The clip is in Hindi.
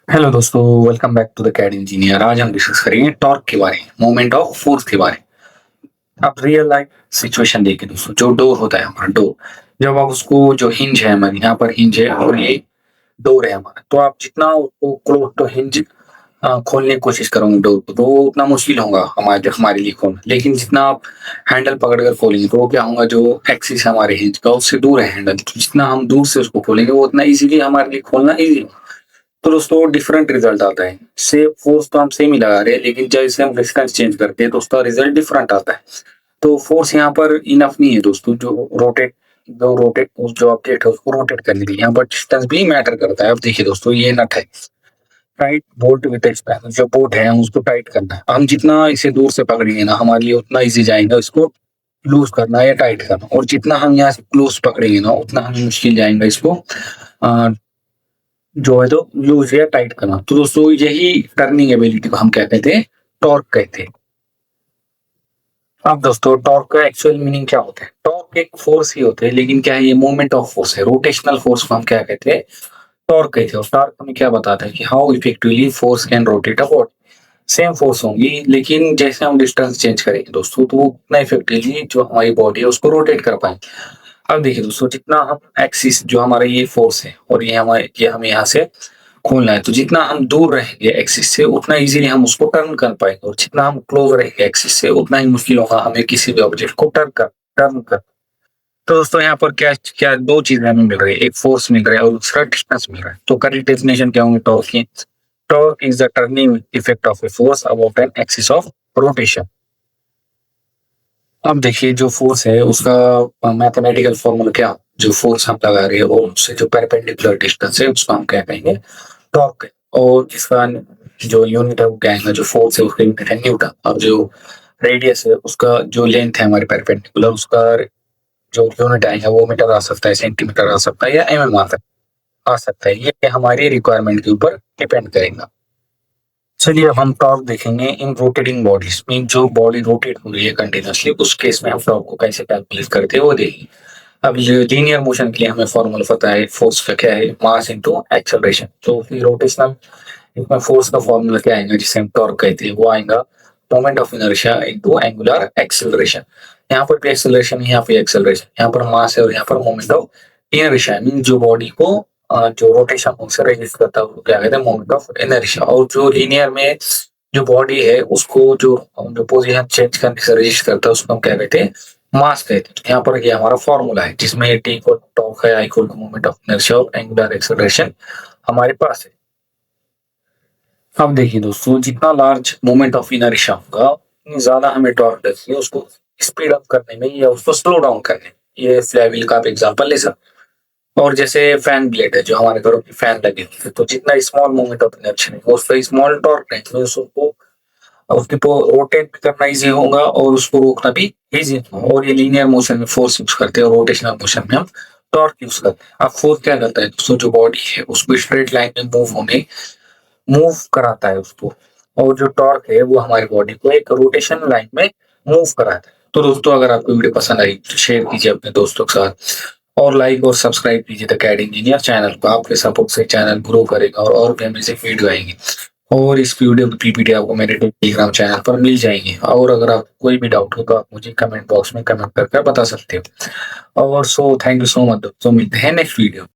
हेलो दोस्तों, welcome back to the CAD engineer. आज हम डिस्कस करेंगे टॉर्क के बारे में, मोमेंट ऑफ फोर्स के बारे में। अब रियल लाइफ सिचुएशन देखिए दोस्तों, जो डोर होता है हमारा डोर, जब आप उसको जो हिंज है हमारे यहाँ पर हिंज है और ये डोर है हमारा, तो आप जितना उसको क्लोज तो हिंज खोलने की कोशिश करोगे डोर को, तो वो उतना मुश्किल होगा हमारे लिए खोलना। लेकिन जितना आप हैंडल पकड़ कर खोलेंगे तो वो क्या होगा, जो एक्सिस है हमारे हिंज का उससे दूर है हैंडल, तो जितना हम दूर से उसको खोलेंगे वो उतना इजीली हमारे लिए खोलना इजी। तो दोस्तों डिफरेंट रिजल्ट आता है। से फोर्स तो हम सेम ही लगा रहे हैं, लेकिन जैसे हम डिस्टेंस चेंज करते हैं तो उसका रिजल्ट डिफरेंट आता है। तो फोर्स यहाँ पर इनफ नहीं है दोस्तों, जो रोटेट उस जो ऑब्जेक्ट है उसको रोटेट करने के लिए यहाँ पर डिस्टेंस भी मैटर करता है। अब देखिए दोस्तों, ये नट है, टाइट बोल्ट विद स्पैनर, जो बोल्ट है हम उसको टाइट करना है। हम जितना इसे दूर से पकड़ेंगे ना, हमारे लिए उतना इजी जाएगा इसको लूज करना या टाइट करना, और जितना हम यहाँ से क्लोज पकड़ेंगे ना उतना हमें मुश्किल जाएगा इसको जो है तो लूज या टाइट करना। तो दोस्तों यही टर्निंग एबिलिटी को हम क्या कहते हैं, टॉर्क कहते हैं। अब दोस्तों टॉर्क का एक्चुअल मीनिंग क्या होता है? टॉर्क एक फोर्स ही होता है, लेकिन क्या है, ये मूवमेंट ऑफ फोर्स है। रोटेशनल फोर्स को हम क्या कहते हैं, टॉर्क कहते हैं। और टॉर्क हमें क्या बताता है कि how effectively force can rotate a body. Same force होंगी, लेकिन जैसे हम डिस्टेंस चेंज करेंगे दोस्तों, तो वो उतना इफेक्टिवली जो हमारी बॉडी है उसको रोटेट कर पाएंगे। अब देखिए दोस्तों, जितना हम एक्सिस जो हमारा ये फोर्स है और ये हमें यहाँ से खोलना है, तो जितना हम दूर रहेंगे एक्सिस से उतना इजीली हम उसको टर्न कर पाएंगे, और जितना हम क्लोज रहेंगे एक्सिस से उतना ही मुश्किल होगा हमें किसी भी ऑब्जेक्ट को टर्न कर। तो दोस्तों यहाँ पर क्या क्या दो चीजें हमें मिल रही है, एक फोर्स मिल रहा है और दूसरा डिस्टेंस मिल रहा है। तो करेक्ट डेफिनेशन क्या होंगे टॉर्क की? Torque is the turning effect of a force about an axis of rotation. अब देखिए, जो फोर्स है उसका मैथमेटिकल फॉर्मूला क्या, जो फोर्स हम लगा रहे हैं और उससे जो परपेंडिकुलर डिस्टेंस है उसको हम क्या कहेंगे, टॉर्क। और इसका जो यूनिट है वो क्या है, जो फोर्स है उसका यूनिट है न्यूटन, और जो रेडियस है उसका जो लेंथ है हमारे परपेंडिकुलर उसका जो यूनिट आएगा वो मीटर आ सकता है, सेंटीमीटर आ सकता है या एमएम आ सकता है। ये हमारी रिक्वायरमेंट के ऊपर डिपेंड करेगा। चलिए अब हम टॉर्क देखेंगे इन रोटेटिंग बॉडीज में, जो बॉडी रोटेट हो रही है कंटिन्यूअसली, उस केस में हम टॉर्क को कैसे कैलकुलेट करते हैं वो देखेंगे। अब ये लीनियर मोशन के लिए हमें फॉर्मूला पता है, फोर्स का क्या है, मास इनटू एक्सेलरेशन। तो फिर रोटेशनल इसमें फोर्स का फॉर्मूला क्या आएगा जिसे हम टॉर्क कहते हैं, वो आएगा moment of inertia into angular acceleration. यहाँ पर भी एक्सेलरेशन, यहाँ पे एक्सेलरेशन, यहाँ पर मास है और यहाँ पर मोमेंट ऑफ इनर्शिया, मीन जो बॉडी को जो रोटेशन से रेजिस्ट करता है उसको क्या कहते हैं, मोमेंट ऑफ इनर्शिया। और जो लीनियर में जो बॉडी है उसको जो पोजीशन चेंज करने से रेजिस्ट करता है उसको हम क्या कहते हैं, मास कहते हैं। यहाँ पर ये हमारा फॉर्मूला है जिसमें टी इक्वल टॉर्क है, I equal to moment of inertia और एंगुलर एक्सेलरेशन हमारे पास है। अब देखिए दोस्तों, जितना लार्ज मोमेंट ऑफ इनर्शिया होगा उतनी ज्यादा हमें टॉर्क लगती है उसको स्पीड अप करने में या उसको स्लो डाउन करने में। ये फ्लाईव्हील का आप एग्जांपल ले सकते हैं। और जैसे फैन ब्लेड है जो हमारे घरों की फैन लगे होते हैं, तो जितना स्मॉल मोमेंट ऑफ इनर्शिया है उसका स्मॉल टॉर्क है, तो उसको रोटेट करना इजी होगा और उसको रोकना भी इजी होगा। और ये लीनियर मोशन में फोर्स यूज करते हैं और रोटेशनल मोशन में हम टॉर्क यूज करते हैं। अब फोर्स क्या करता है दोस्तों, जो बॉडी है उसको स्ट्रेट लाइन में मूव कराता है उसको, और जो टॉर्क है वो हमारी बॉडी को एक रोटेशन लाइन में मूव कराता है। तो दोस्तों अगर आपको वीडियो पसंद आई तो शेयर कीजिए अपने दोस्तों के साथ, और लाइक और सब्सक्राइब कीजिए द कैड इंजीनियर चैनल को। आपके सपोर्ट से चैनल ग्रो करेगा और भी अमेजिंग वीडियो आएंगे। और इस वीडियो की पीपीटी आपको मेरे टेलीग्राम चैनल पर मिल जाएंगे। और अगर आपको कोई भी डाउट हो तो आप मुझे कमेंट बॉक्स में कमेंट करके बता सकते हो। और so thank you so much दोस्तों, मिलते हैं नेक्स्ट वीडियो।